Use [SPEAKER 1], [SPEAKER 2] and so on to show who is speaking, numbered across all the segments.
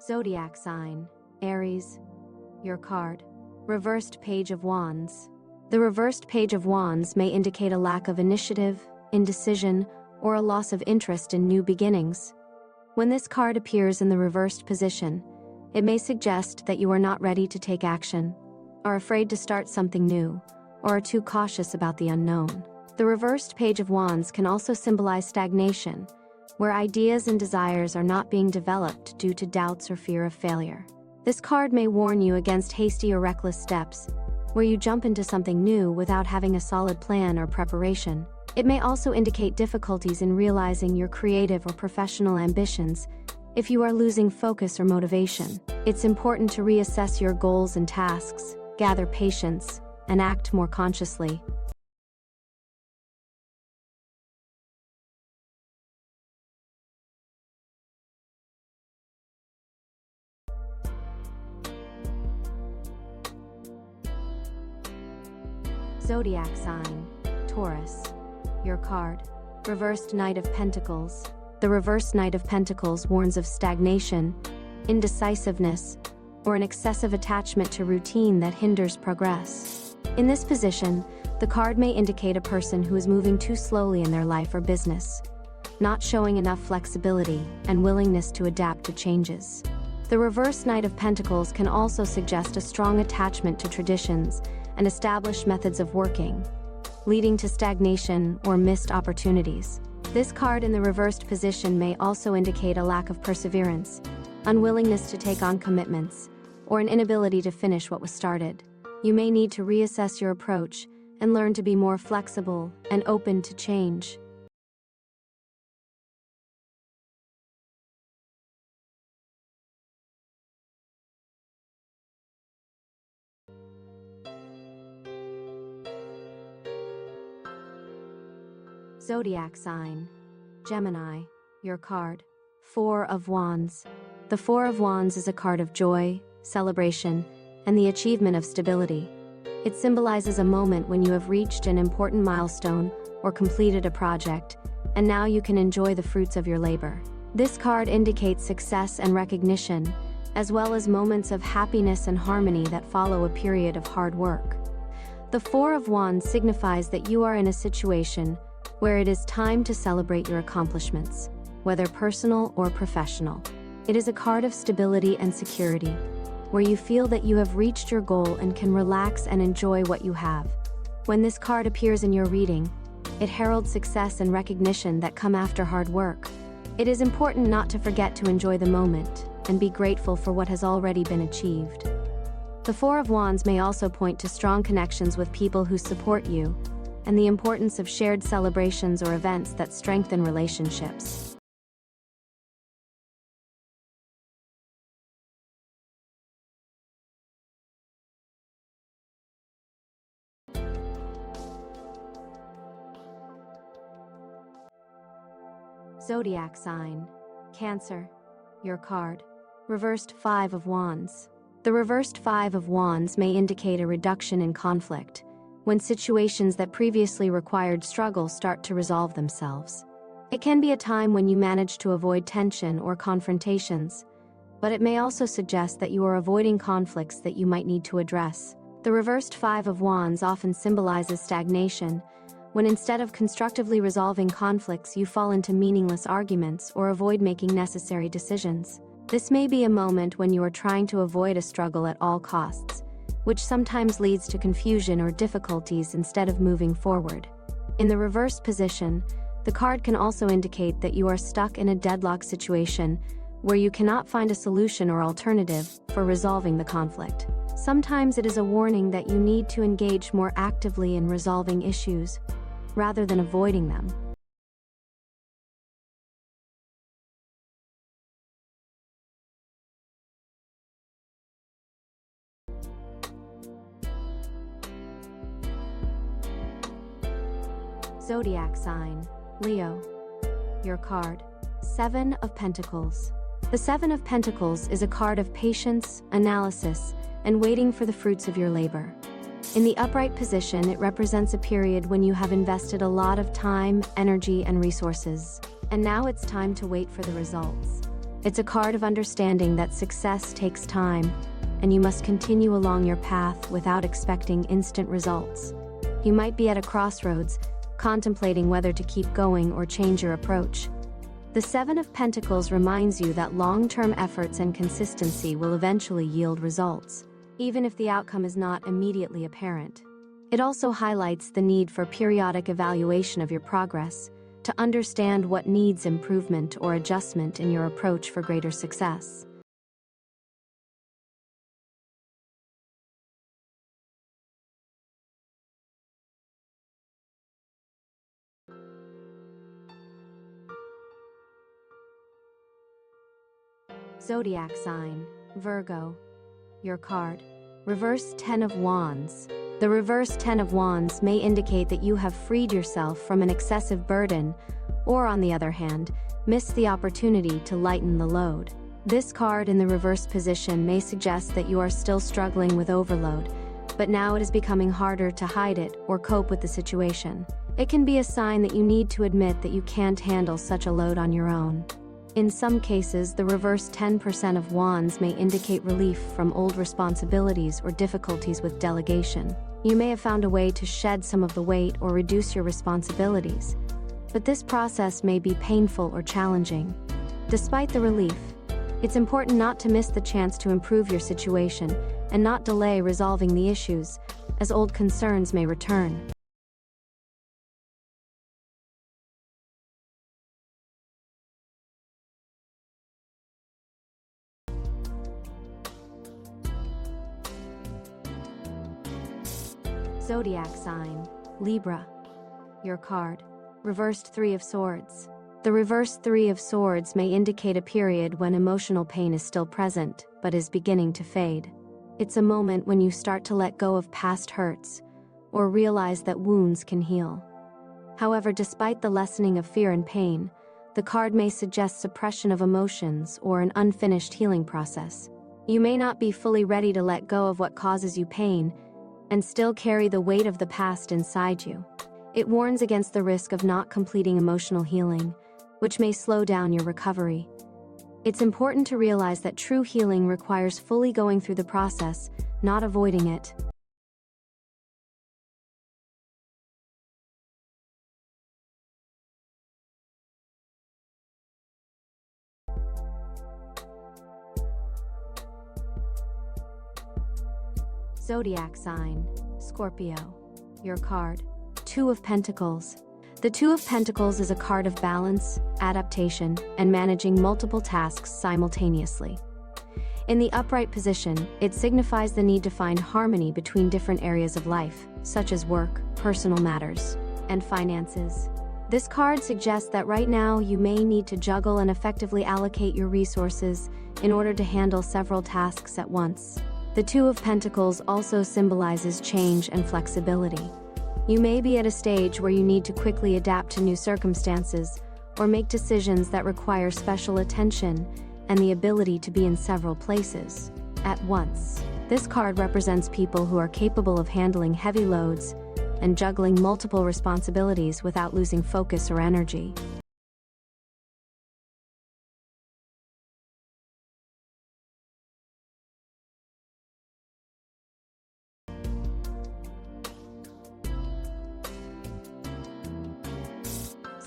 [SPEAKER 1] Zodiac sign, Aries, your card. Reversed Page of Wands. The reversed Page of Wands may indicate a lack of initiative, indecision, or a loss of interest in new beginnings. When this card appears in the reversed position, it may suggest that you are not ready to take action, are afraid to start something new, or are too cautious about the unknown. The reversed Page of Wands can also symbolize stagnation, where ideas and desires are not being developed due to doubts or fear of failure. This card may warn you against hasty or reckless steps, where you jump into something new without having a solid plan or preparation. It may also indicate difficulties in realizing your creative or professional ambitions if you are losing focus or motivation. It's important to reassess your goals and tasks, gather patience, and act more consciously. Zodiac sign, Taurus, your card. Reversed Knight of Pentacles. The reversed Knight of Pentacles warns of stagnation, indecisiveness, or an excessive attachment to routine that hinders progress. In this position, the card may indicate a person who is moving too slowly in their life or business, not showing enough flexibility and willingness to adapt to changes. The reversed Knight of Pentacles can also suggest a strong attachment to traditions and established methods of working, leading to stagnation or missed opportunities. This card in the reversed position may also indicate a lack of perseverance, unwillingness to take on commitments, or an inability to finish what was started. You may need to reassess your approach and learn to be more flexible and open to change. Zodiac sign, Gemini, your card. Four of Wands. The Four of Wands is a card of joy, celebration, and the achievement of stability. It symbolizes a moment when you have reached an important milestone or completed a project, and now you can enjoy the fruits of your labor. This card indicates success and recognition, as well as moments of happiness and harmony that follow a period of hard work. The Four of Wands signifies that you are in a situation where it is time to celebrate your accomplishments, whether personal or professional. It is a card of stability and security, where you feel that you have reached your goal and can relax and enjoy what you have. When this card appears in your reading, it heralds success and recognition that come after hard work. It is important not to forget to enjoy the moment and be grateful for what has already been achieved. The Four of Wands may also point to strong connections with people who support you, and the importance of shared celebrations or events that strengthen relationships. Zodiac sign, Cancer, your card. Reversed Five of Wands. The reversed Five of Wands may indicate a reduction in conflict, when situations that previously required struggle start to resolve themselves. It can be a time when you manage to avoid tension or confrontations, but it may also suggest that you are avoiding conflicts that you might need to address. The reversed Five of Wands often symbolizes stagnation, when instead of constructively resolving conflicts, you fall into meaningless arguments or avoid making necessary decisions. This may be a moment when you are trying to avoid a struggle at all costs, which sometimes leads to confusion or difficulties instead of moving forward. In the reversed position, the card can also indicate that you are stuck in a deadlock situation where you cannot find a solution or alternative for resolving the conflict. Sometimes it is a warning that you need to engage more actively in resolving issues, rather than avoiding them. Zodiac sign, Leo, your card. Seven of Pentacles. The Seven of Pentacles is a card of patience, analysis, and waiting for the fruits of your labor. In the upright position, it represents a period when you have invested a lot of time, energy, and resources, and now it's time to wait for the results. It's a card of understanding that success takes time, and you must continue along your path without expecting instant results. You might be at a crossroads, contemplating whether to keep going or change your approach. The Seven of Pentacles reminds you that long-term efforts and consistency will eventually yield results, even if the outcome is not immediately apparent. It also highlights the need for periodic evaluation of your progress, to understand what needs improvement or adjustment in your approach for greater success. Zodiac sign, Virgo. Your card. Reverse Ten of Wands. The reverse Ten of Wands may indicate that you have freed yourself from an excessive burden, or on the other hand, missed the opportunity to lighten the load. This card in the reverse position may suggest that you are still struggling with overload, but now it is becoming harder to hide it or cope with the situation. It can be a sign that you need to admit that you can't handle such a load on your own. In some cases, the reverse 10% of wands may indicate relief from old responsibilities or difficulties with delegation. You may have found a way to shed some of the weight or reduce your responsibilities, but this process may be painful or challenging. Despite the relief, it's important not to miss the chance to improve your situation and not delay resolving the issues, as old concerns may return. Zodiac sign, Libra. Your card. Reversed Three of Swords. The reversed Three of Swords may indicate a period when emotional pain is still present, but is beginning to fade. It's a moment when you start to let go of past hurts, or realize that wounds can heal. However, despite the lessening of fear and pain, the card may suggest suppression of emotions or an unfinished healing process. You may not be fully ready to let go of what causes you pain, and still carry the weight of the past inside you. It warns against the risk of not completing emotional healing, which may slow down your recovery. It's important to realize that true healing requires fully going through the process, not avoiding it. Zodiac sign, Scorpio. Your card. Two of Pentacles. The Two of Pentacles is a card of balance, adaptation, and managing multiple tasks simultaneously. In the upright position, it signifies the need to find harmony between different areas of life, such as work, personal matters, and finances. This card suggests that right now you may need to juggle and effectively allocate your resources in order to handle several tasks at once. The Two of Pentacles also symbolizes change and flexibility. You may be at a stage where you need to quickly adapt to new circumstances or make decisions that require special attention and the ability to be in several places at once. This card represents people who are capable of handling heavy loads and juggling multiple responsibilities without losing focus or energy.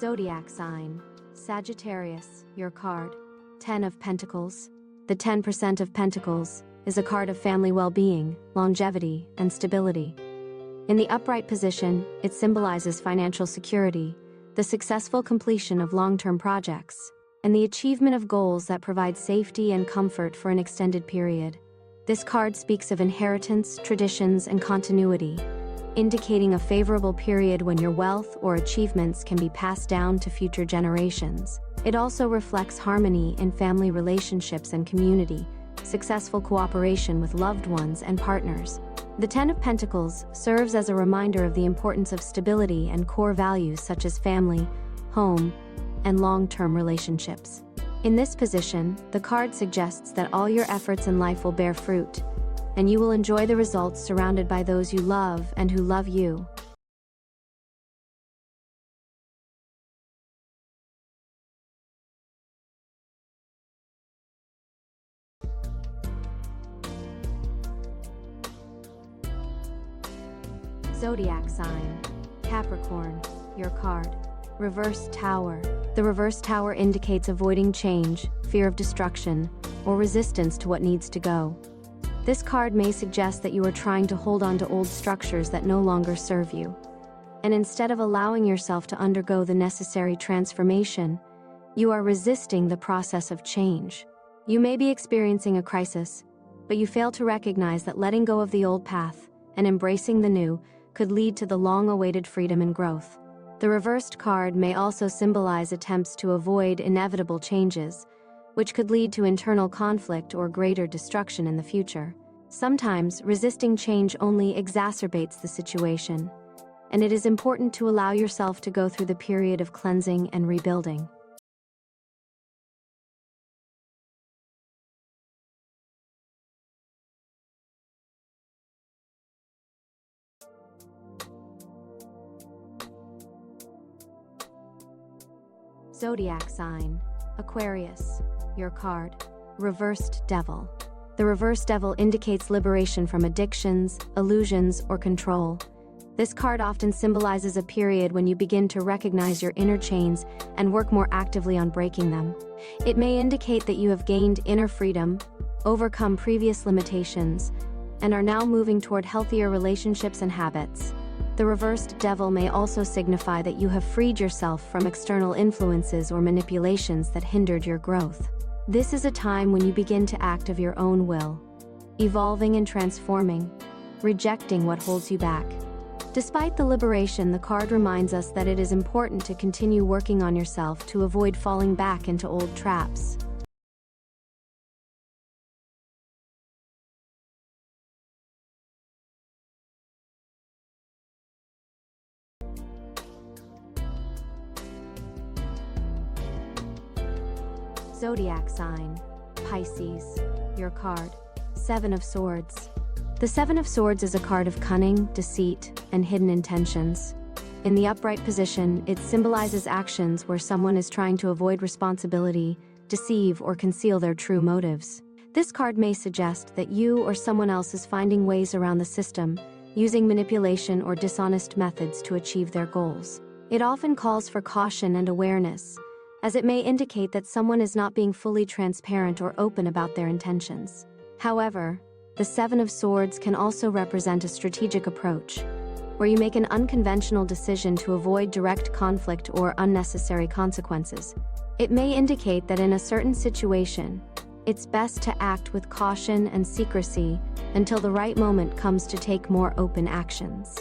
[SPEAKER 1] Zodiac sign, Sagittarius. Your card. Ten of Pentacles. The 10% of Pentacles is a card of family well-being, longevity, and stability. In the upright position, it symbolizes financial security, the successful completion of long-term projects, and the achievement of goals that provide safety and comfort for an extended period. This card speaks of inheritance, traditions, and continuity, indicating a favorable period when your wealth or achievements can be passed down to future generations. It also reflects harmony in family relationships and community, successful cooperation with loved ones and partners. The Ten of Pentacles serves as a reminder of the importance of stability and core values such as family, home, and long-term relationships. In this position, the card suggests that all your efforts in life will bear fruit, and you will enjoy the results surrounded by those you love and who love you. Zodiac sign, Capricorn, your card. Reversed Tower. The reversed tower indicates avoiding change, fear of destruction, or resistance to what needs to go. This card may suggest that you are trying to hold on to old structures that no longer serve you. And instead of allowing yourself to undergo the necessary transformation, you are resisting the process of change. You may be experiencing a crisis, but you fail to recognize that letting go of the old path and embracing the new could lead to the long-awaited freedom and growth. The reversed card may also symbolize attempts to avoid inevitable changes, which could lead to internal conflict or greater destruction in the future. Sometimes, resisting change only exacerbates the situation, and it is important to allow yourself to go through the period of cleansing and rebuilding. Zodiac sign, Aquarius, your card. Reversed Devil. The reversed devil indicates liberation from addictions, illusions, or control. This card often symbolizes a period when you begin to recognize your inner chains and work more actively on breaking them. It may indicate that you have gained inner freedom, overcome previous limitations, and are now moving toward healthier relationships and habits. The reversed devil may also signify that you have freed yourself from external influences or manipulations that hindered your growth. This is a time when you begin to act of your own will, evolving and transforming, rejecting what holds you back. Despite the liberation, the card reminds us that it is important to continue working on yourself to avoid falling back into old traps. Zodiac sign, Pisces, your card. Seven of Swords. The Seven of Swords is a card of cunning, deceit, and hidden intentions. In the upright position, it symbolizes actions where someone is trying to avoid responsibility, deceive, or conceal their true motives. This card may suggest that you or someone else is finding ways around the system, using manipulation or dishonest methods to achieve their goals. It often calls for caution and awareness, as it may indicate that someone is not being fully transparent or open about their intentions. However, the Seven of Swords can also represent a strategic approach, where you make an unconventional decision to avoid direct conflict or unnecessary consequences. It may indicate that in a certain situation, it's best to act with caution and secrecy until the right moment comes to take more open actions.